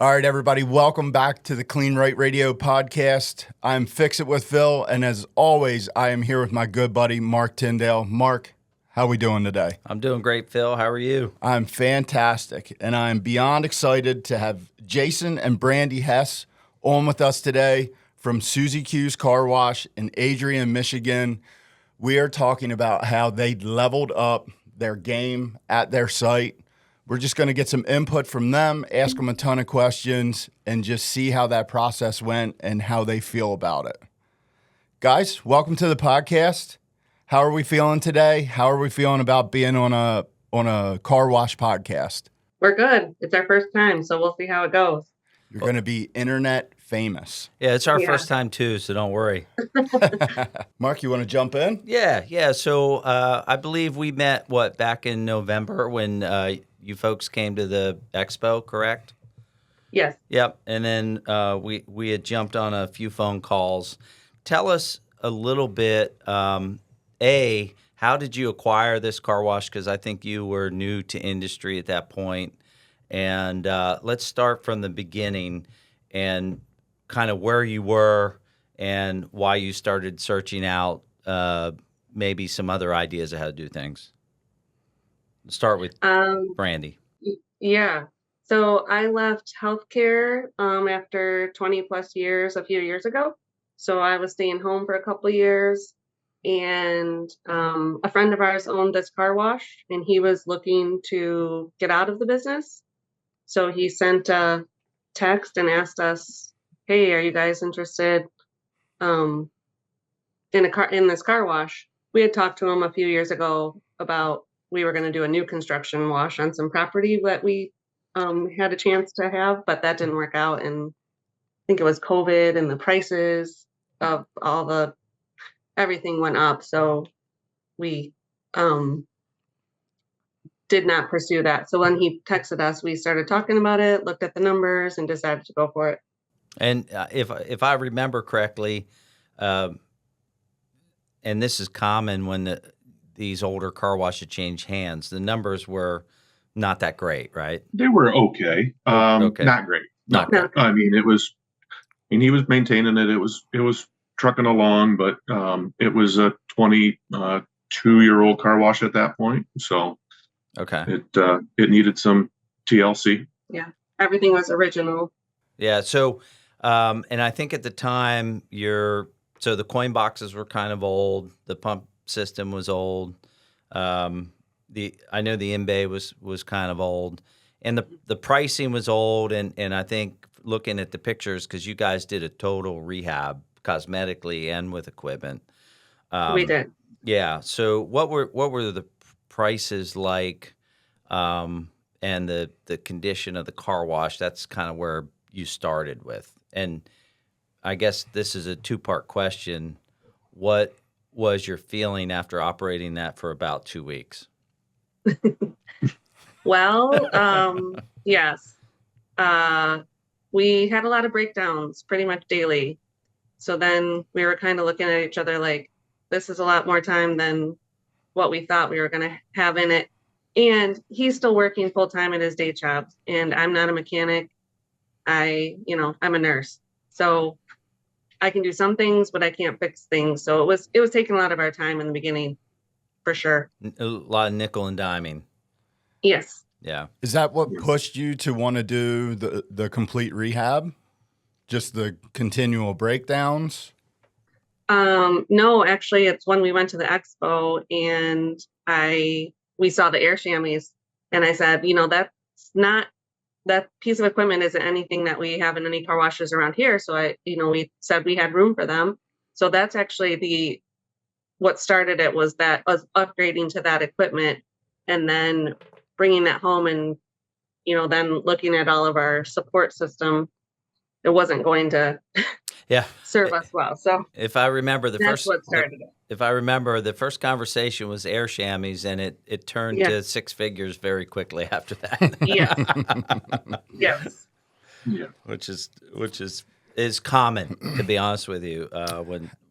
All right, everybody, welcome back to the Kleen-Rite Radio podcast. I'm Fix It with Phil, and as always, I am here with my good buddy, Marc Tyndale. Marc, how we doing today? I'm doing great, Phil. How are you? I'm fantastic, and I'm beyond excited to have Jason and Brandi Hess on with us today from Suzy Q's Car Wash in Adrian, Michigan. We are talking about how they leveled up their game at their site. We're just going to get some input from them, ask them a ton of questions, and just see how that process went and how they feel about it. Guys, welcome to the podcast. How are we feeling today? How are we feeling about being on a car wash podcast? We're good. It's our first time, so we'll see how it goes. You're going to be internet famous. Yeah, it's our first time too, so don't worry. Marc, you want to jump in? Yeah. So I believe we met, back in November when you folks came to the expo, correct? Yes. Yep. And then we had jumped on a few phone calls. Tell us a little bit, how did you acquire this car wash? Because I think you were new to industry at that point. And let's start from the beginning and kind of where you were and why you started searching out maybe some other ideas of how to do things. Let's start with Brandi. Yeah. So I left healthcare after 20 plus years a few years ago. So I was staying home for a couple of years, and a friend of ours owned this car wash, and he was looking to get out of the business. So he sent a text and asked us, "Hey, are you guys interested in this car wash?" We had talked to him a few years ago about we were going to do a new construction wash on some property that we had a chance to have, but that didn't work out. And I think it was COVID and the prices of everything went up. So we did not pursue that. So when he texted us, we started talking about it, looked at the numbers, and decided to go for it. And if I remember correctly, and this is common when these older car washes change hands, the numbers were not that great, right? They were okay. Okay. Not great. Not great. I mean, he was maintaining it. It was trucking along, but it was a 22-year-old car wash at that point. So okay, it needed some TLC. Yeah, everything was original. Yeah. So, and I think at the time so the coin boxes were kind of old. The pump system was old. I know the in-bay was kind of old, and the pricing was old. And I think looking at the pictures, because you guys did a total rehab cosmetically and with equipment. We did. Yeah. So what were the prices like, and the condition of the car wash? That's kind of where you started with. And I guess this is a two-part question. What was your feeling after operating that for about 2 weeks? Well, yes. We had a lot of breakdowns pretty much daily. So then we were kind of looking at each other like, this is a lot more time than what we thought we were going to have in it. And he's still working full time at his day job, and I'm not a mechanic. I'm a nurse. So I can do some things, but I can't fix things. So it was taking a lot of our time in the beginning, for sure. A lot of nickel and diming. Yes. Yeah. Is that what pushed you to want to do the complete rehab? Just the continual breakdowns? No, actually, it's when we went to the expo and we saw the air chamois, and I said, that piece of equipment isn't anything that we have in any car washes around here. So we said we had room for them. So that's actually what started it, was that us upgrading to that equipment and then bringing that home, and, then looking at all of our support system, it wasn't going to serve us well. So if I remember that's what started it. If I remember, the first conversation was air chamois, and it turned to six figures very quickly after that. Yes. Yeah. Which is common, to be honest with you,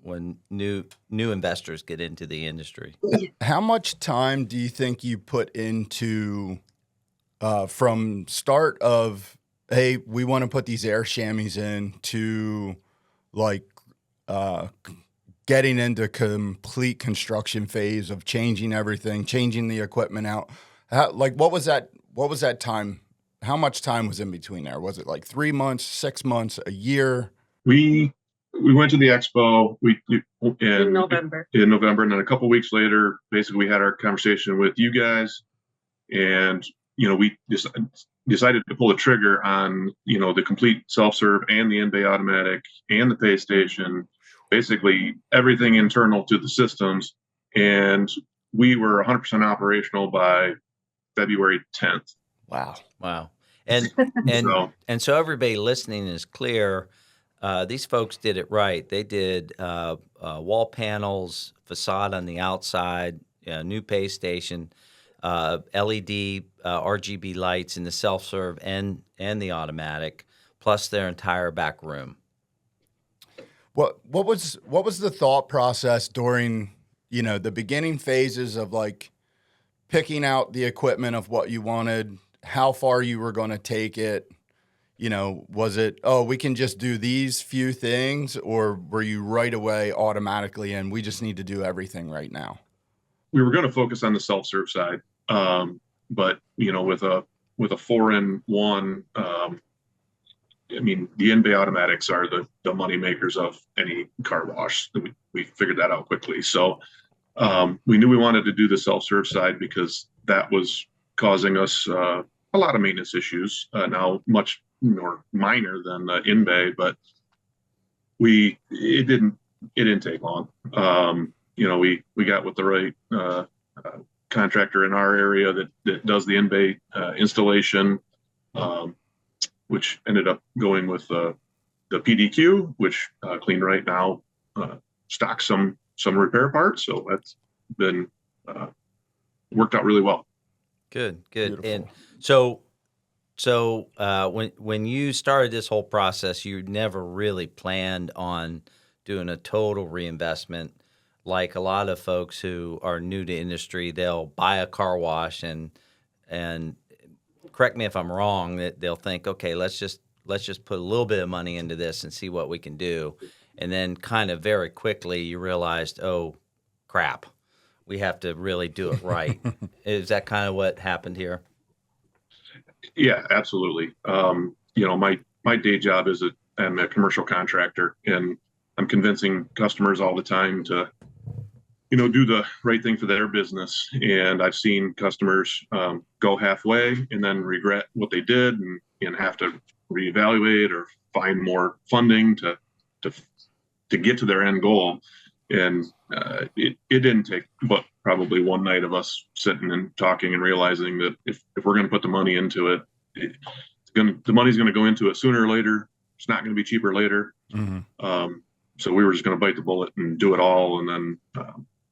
when new investors get into the industry. How much time do you think you put into from start of hey, we want to put these air chamois in to like getting into complete construction phase of changing everything, changing the equipment out. What was that time? How much time was in between there? Was it like 3 months, 6 months, a year? We went to the expo In November. and then a couple weeks later, basically we had our conversation with you guys, and we decided to pull the trigger on the complete self-serve and the in-bay automatic and the pay station, basically everything internal to the systems, and we were 100% operational by February 10th. Wow. And so everybody listening is clear. These folks did it right. They did wall panels, facade on the outside, new pay station, LED, RGB lights in the self-serve and the automatic, plus their entire back room. What was the thought process during the beginning phases of like picking out the equipment of what you wanted, how far you were going to take it? Was it, we can just do these few things, or were you right away automatically and we just need to do everything right now? We were going to focus on the self-serve side, but with a 4-in-1, the in-bay automatics are the money makers of any car wash. We figured that out quickly. So we knew we wanted to do the self-serve side because that was causing us a lot of maintenance issues. Now much more minor than the in-bay, but it didn't take long. We got with the right contractor in our area that does the in-bay installation, which ended up going with the PDQ, which Kleen-Rite now stocks some repair parts. So that's been worked out really well. Good. Beautiful. And so when you started this whole process, you never really planned on doing a total reinvestment. Like a lot of folks who are new to industry, they'll buy a car wash and correct me if I'm wrong, that they'll think, okay, let's just put a little bit of money into this and see what we can do. And then kind of very quickly you realized, oh, crap, we have to really do it right. Is that kind of what happened here? Yeah, absolutely. My day job is I'm a commercial contractor, and I'm convincing customers all the time to do the right thing for their business. And I've seen customers go halfway and then regret what they did and have to reevaluate or find more funding to get to their end goal. And it didn't take but probably one night of us sitting and talking and realizing that if we're going to put the money into it, the money's going to go into it sooner or later. It's not going to be cheaper later. Mm-hmm. So we were just going to bite the bullet and do it all, and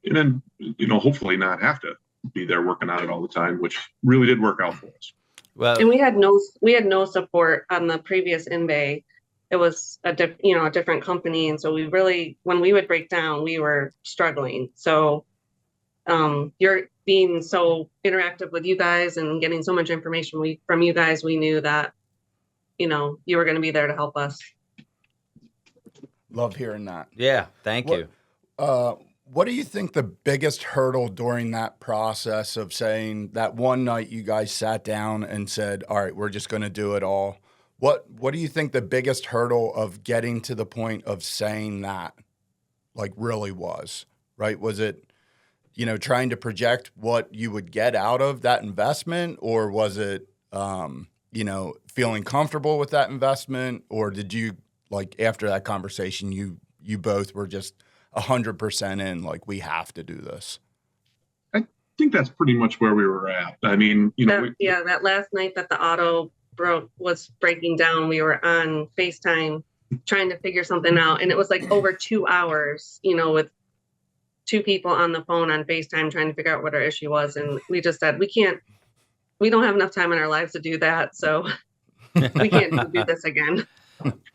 then hopefully not have to be there working on it all the time, which really did work out for us. Well, and we had no support on the previous in-bay. It was a different company, and so we really, when we would break down, we were struggling. So you're being so interactive with you guys and getting so much information from you guys, we knew that you were going to be there to help us. Love hearing that. Yeah, thank you. What do you think the biggest hurdle during that process of saying that one night you guys sat down and said, all right, we're just going to do it all? What do you think the biggest hurdle of getting to the point of saying that really was, right? Was it, trying to project what you would get out of that investment, or was it, feeling comfortable with that investment? Or did you, after that conversation, you both were just 100% in, we have to do this? I think that's pretty much where we were at. I mean, that last night that the auto was breaking down, we were on FaceTime trying to figure something out, and it was over 2 hours, with 2 people on the phone on FaceTime trying to figure out what our issue was. And we just said, we don't have enough time in our lives to do that, so we can't do this again.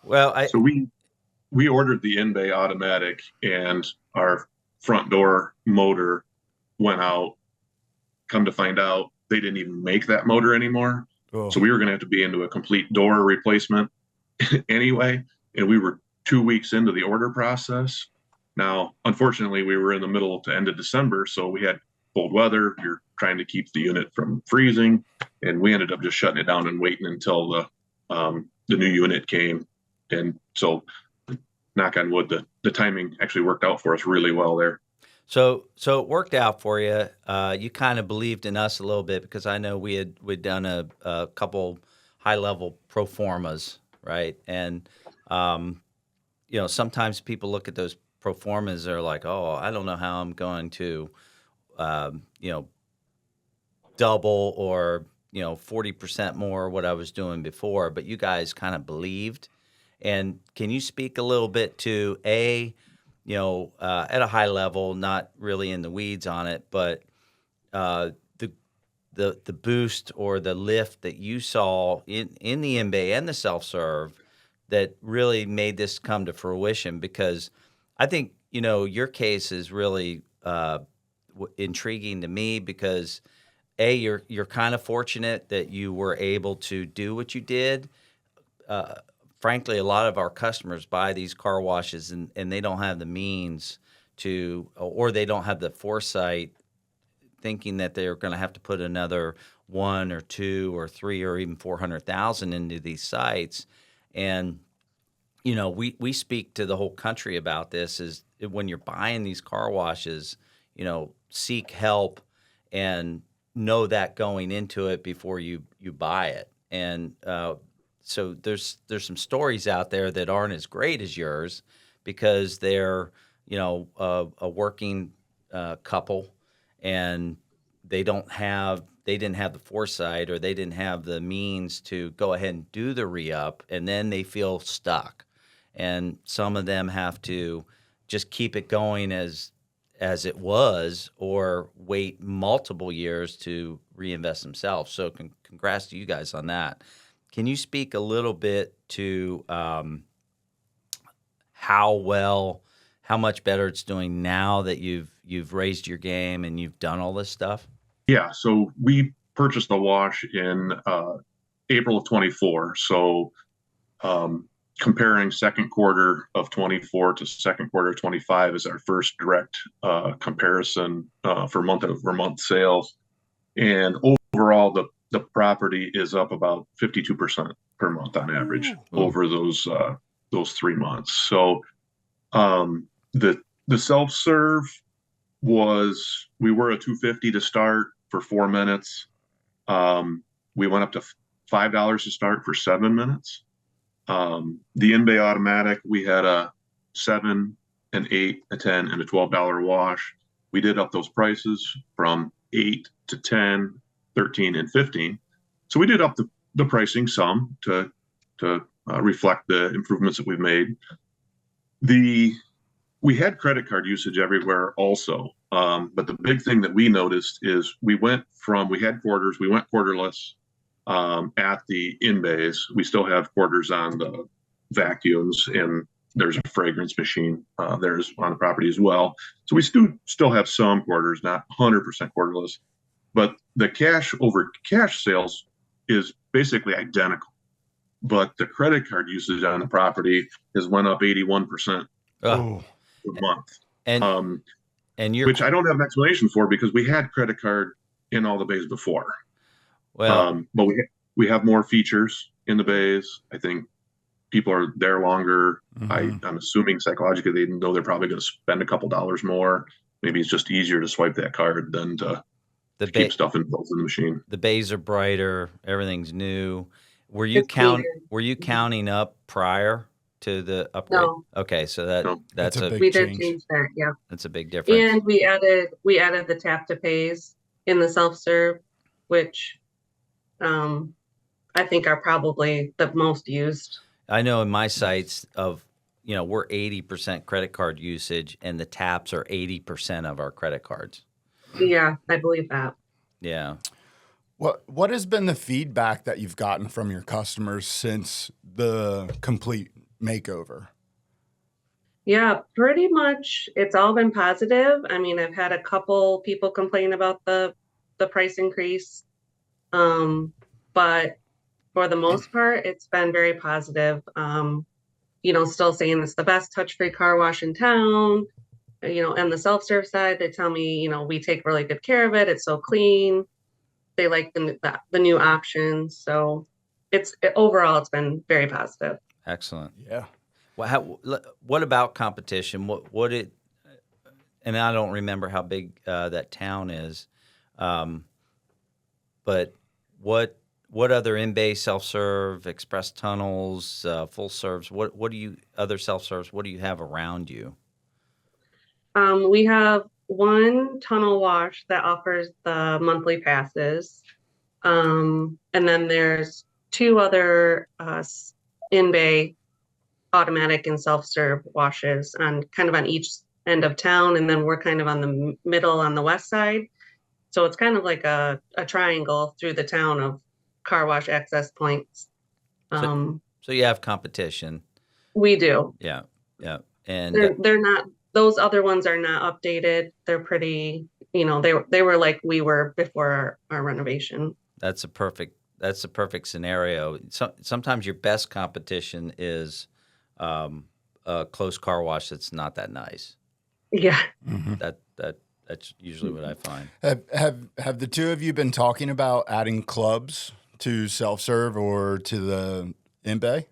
Well, so we ordered the in-bay automatic, and our front door motor went out. Come to find out, they didn't even make that motor anymore. Oh. So we were going to have to be into a complete door replacement anyway. And we were 2 weeks into the order process. Now, unfortunately, we were in the middle to end of December, so we had cold weather. You're trying to keep the unit from freezing, and we ended up just shutting it down and waiting until the new unit came. And so, knock on wood, the timing actually worked out for us really well there. So it worked out for you. You kind of believed in us a little bit because I know we'd done a couple high level pro formas, right? And sometimes people look at those pro formas, they're like, oh, I don't know how I'm going to, double or 40% more what I was doing before. But you guys kind of believed. And can you speak a little bit to at a high level, not really in the weeds on it, but the boost or the lift that you saw in the in-bay and the self-serve that really made this come to fruition? Because I think, your case is really intriguing to me because you're kind of fortunate that you were able to do what you did. Frankly, a lot of our customers buy these car washes and they don't have the means to, or they don't have the foresight thinking that they're going to have to put another 1 or 2 or 3 or even 400,000 into these sites. And, we speak to the whole country about this is when you're buying these car washes, seek help and know that going into it before you buy it. And, so there's some stories out there that aren't as great as yours because they're, a working couple and they didn't have the foresight or they didn't have the means to go ahead and do the re-up, and then they feel stuck. And some of them have to just keep it going as it was or wait multiple years to reinvest themselves. So congrats to you guys on that. Can you speak a little bit to how much better it's doing now that you've raised your game and you've done all this stuff? Yeah, so we purchased the wash in April of 24. So comparing second quarter of 24 to second quarter of 25 is our first direct comparison for month-over-month sales. And overall, the property is up about 52% per month on average over those 3 months. So the self-serve we were at $250 to start for 4 minutes. We went up to $5 to start for 7 minutes. The in-bay automatic, we had a $7, an $8, a $10, and a $12 wash. We did up those prices from 8 to 10, 13, and 15. So we did up the pricing some to reflect the improvements that we've made. We had credit card usage everywhere also. But the big thing that we noticed is we had quarters, we went quarterless at the in-bays. We still have quarters on the vacuums, and there's a fragrance machine there's on the property as well. So we still have some quarters, not 100% quarterless, but the cash over cash sales is basically identical. But the credit card usage on the property has went up 81% a month. And which I don't have an explanation for because we had credit card in all the bays before. Well, but we have more features in the bays. I think people are there longer. Mm-hmm. I'm assuming psychologically they know they're probably going to spend a couple dollars more. Maybe it's just easier to swipe that card than to keep stuff in the machine. The bays are brighter. Everything's new. Were you counting up prior to the upgrade? No. Okay, so that's a big we did change that. Yeah, that's a big difference. And we added the tap to pays in the self-serve, which I think are probably the most used. I know in my sites we're 80% credit card usage, and the taps are 80% of our credit cards. Yeah, I believe that. Yeah. What has been the feedback that you've gotten from your customers since the complete makeover? Yeah, pretty much it's all been positive. I mean, I've had a couple people complain about the price increase. But for the most part, it's been very positive. Still saying it's the best touch-free car wash in town. And the self-serve side, they tell me, we take really good care of it. It's so clean. They like the new options. So overall, it's been very positive. Excellent. Yeah. Well, what about competition? And I don't remember how big that town is, but what other in-bay self-serve, express tunnels, full serves? What do you other self-serves? What do you have around you? We have one tunnel wash that offers the monthly passes, and then there's two other in-bay automatic and self-serve washes on each end of town, and then we're kind of on the middle on the west side. So it's kind of like a triangle through the town of car wash access points. So you have competition. We do. Yeah, and they're not. Those other ones are not updated. They're pretty. They were like we were before our renovation. That's a perfect scenario. Sometimes your best competition is a close car wash that's not that nice. Yeah. Mm-hmm. That's usually what I find. Have the two of you been talking about adding clubs to self-serve or to the in-bay?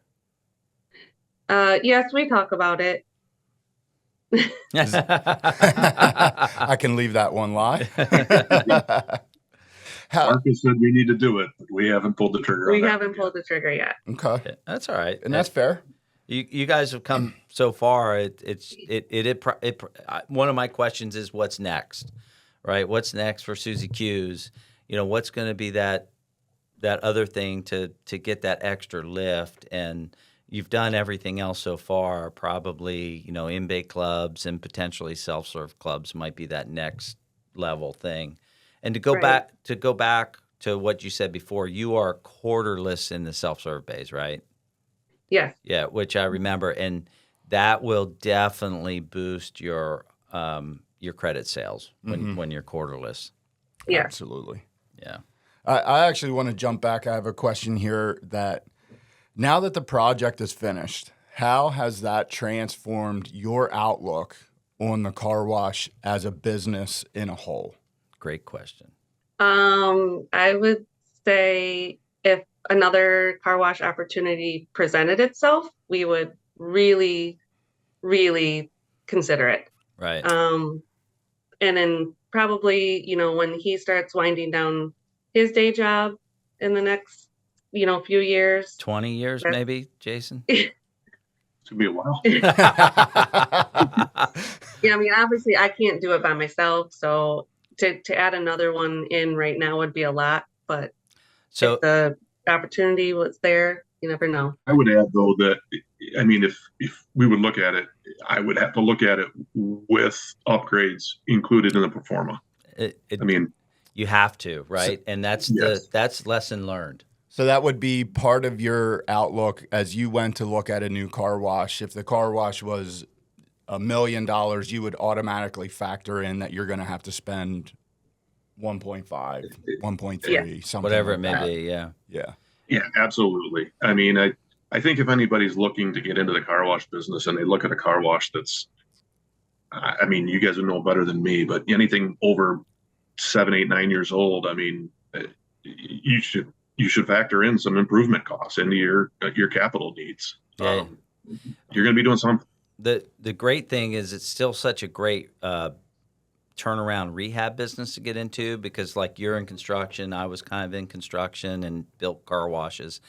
Yes, we talk about it. I can leave that one lie. Marcus said we need to do it, but we haven't pulled the trigger. We haven't pulled the trigger yet. Okay, Yeah, that's all right, and that's fair. You guys have come so far. One of my questions is what's next, right? What's next for Suzy Q's? What's going to be that other thing to get that extra lift? And you've done everything else so far. Probably in-bay clubs and potentially self-serve clubs might be that next level thing. And to go back to what you said before, you are quarterless in the self-serve bays, right? Yes. Yeah, which I remember, and that will definitely boost your credit sales when you're quarterless. Yeah, Absolutely. Yeah. I actually want to jump back. I have a question here that now that the project is finished, how has that transformed your outlook on the car wash as a business in a whole? Great question. I would say if another car wash opportunity presented itself, we would really, really consider it. Right. And then probably, when he starts winding down his day job in the next, few years. 20 years maybe, Jason? It's gonna be a while. Yeah, obviously I can't do it by myself, so to add another one in right now would be a lot, but So if the opportunity was there, you never know. I would add though that if we would look at it, I would have to look at it with upgrades included in the pro forma. you have to, right? And that's Yes. that's lesson learned. So that would be part of your outlook as you went to look at a new car wash. If the car wash was $1 million, you would automatically factor in that you're going to have to spend 1.5, 1.3, something Whatever like it may that. be, yeah. Yeah. Yeah, absolutely. I think if anybody's looking to get into the car wash business and they look at a car wash that's, you guys would know better than me, but anything over 7, 8, 9 years old, you should factor in some improvement costs into your capital needs. Yeah. You're going to be doing something. The great thing is it's still such a great turnaround rehab business to get into because like you're in construction, I was kind of in construction and built car washes.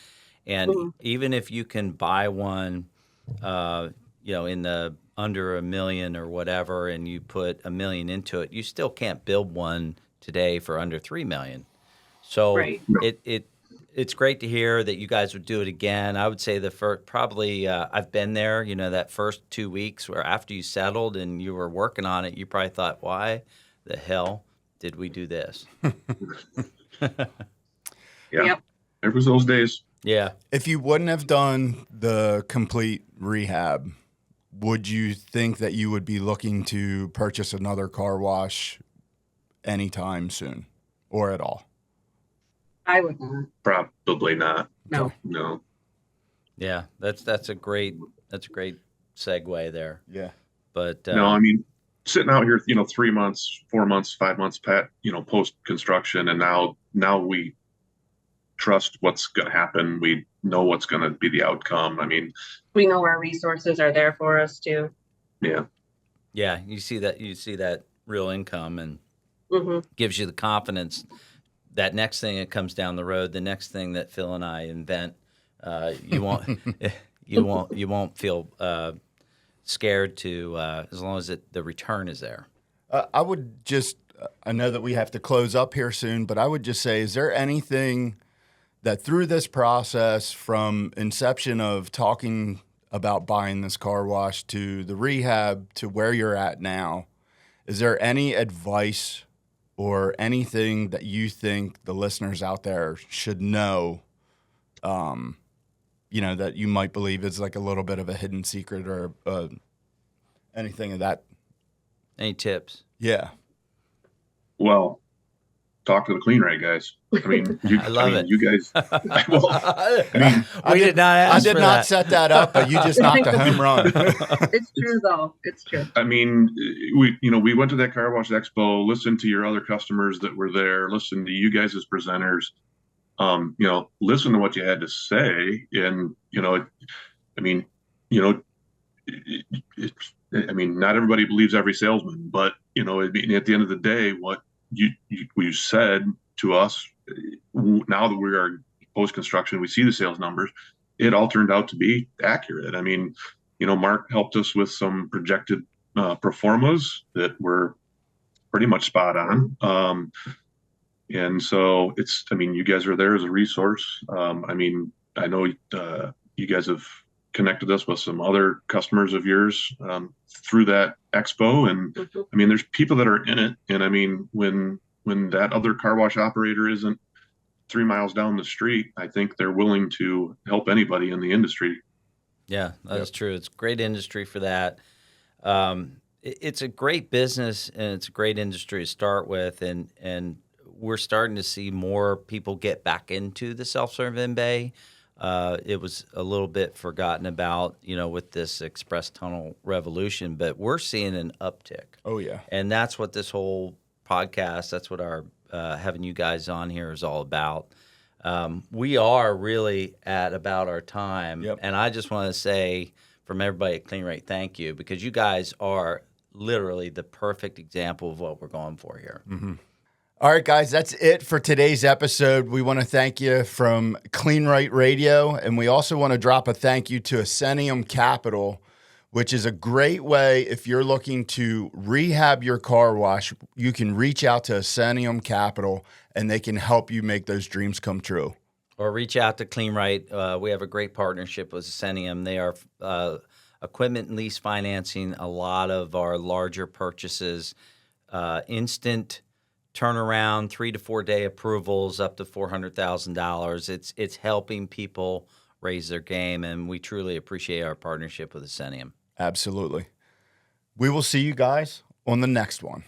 And even if you can buy one, in the under $1 million or whatever, and you put $1 million into it, you still can't build one today for under $3 million. So Right. it's great to hear that you guys would do it again. I would say the first, probably I've been there, that first 2 weeks where after you settled and you were working on it, you probably thought, why the hell did we do this? Yeah. Yep. There was those days. Yeah. If you wouldn't have done the complete rehab, would you think that you would be looking to purchase another car wash anytime soon or at all? I would not. Probably not. No. Okay. No. Yeah, that's a great segue there. Yeah. But No, I mean, sitting out here, 3 months, 4 months, 5 months, post construction, and now we trust what's going to happen. We know what's going to be the outcome. I mean, We know our resources are there for us too. yeah, yeah, you see that real income and Hmm. gives you the confidence that next thing that comes down the road, the next thing that Phil and I invent, you won't you won't feel scared to as long as the return is there. I would just, I know that we have to close up here soon, but I would just say, is there anything that through this process from inception of talking about buying this car wash to the rehab to where you're at now, is there any advice or anything that you think the listeners out there should know, that you might believe is like a little bit of a hidden secret or anything of that? Any tips? Yeah. well, talk to the Kleen-Rite guys. I mean, I love it. you guys. Well, We did not ask I did for not that. set that up, but you just knocked a home run. It's true though. It's true. I mean, we went to that car wash expo, listened to your other customers that were there, listened to you guys as presenters. Listen to what you had to say, and I mean, not everybody believes every salesman, but at the end of the day, what you said to us, now that we are post construction, we see the sales numbers. It all turned out to be accurate. I mean, Mark helped us with some projected pro formas that were pretty much spot on. And so you guys are there as a resource. I know you guys have connected us with some other customers of yours through that expo. And Mhm. there's people that are in it. And when that other car wash operator isn't 3 miles down the street, I think they're willing to help anybody in the industry. Yeah, that's true. It's a great industry for that. It's a great business and it's a great industry to start with, and we're starting to see more people get back into the self-serve in-bay. It was a little bit forgotten about, with this express tunnel revolution, but we're seeing an uptick. Oh, yeah. And that's what this whole podcast, that's what our having you guys on here is all about. We are really at about our time. Yep. And I just want to say from everybody at Kleen-Rite, thank you, because you guys are literally the perfect example of what we're going for here. Mm-hmm. All right, guys, that's it for today's episode. We want to thank you from Kleen-Rite Radio, and we also want to drop a thank you to Ascenium Capital, which is a great way if you're looking to rehab your car wash. You can reach out to Ascenium Capital, and they can help you make those dreams come true. Or reach out to Kleen-Rite. We have a great partnership with Ascenium. They are equipment and lease financing a lot of our larger purchases, instant turnaround, 3 to 4 day approvals up to $400,000. It's helping people raise their game, and we truly appreciate our partnership with Ascenium. Absolutely. We will see you guys on the next one.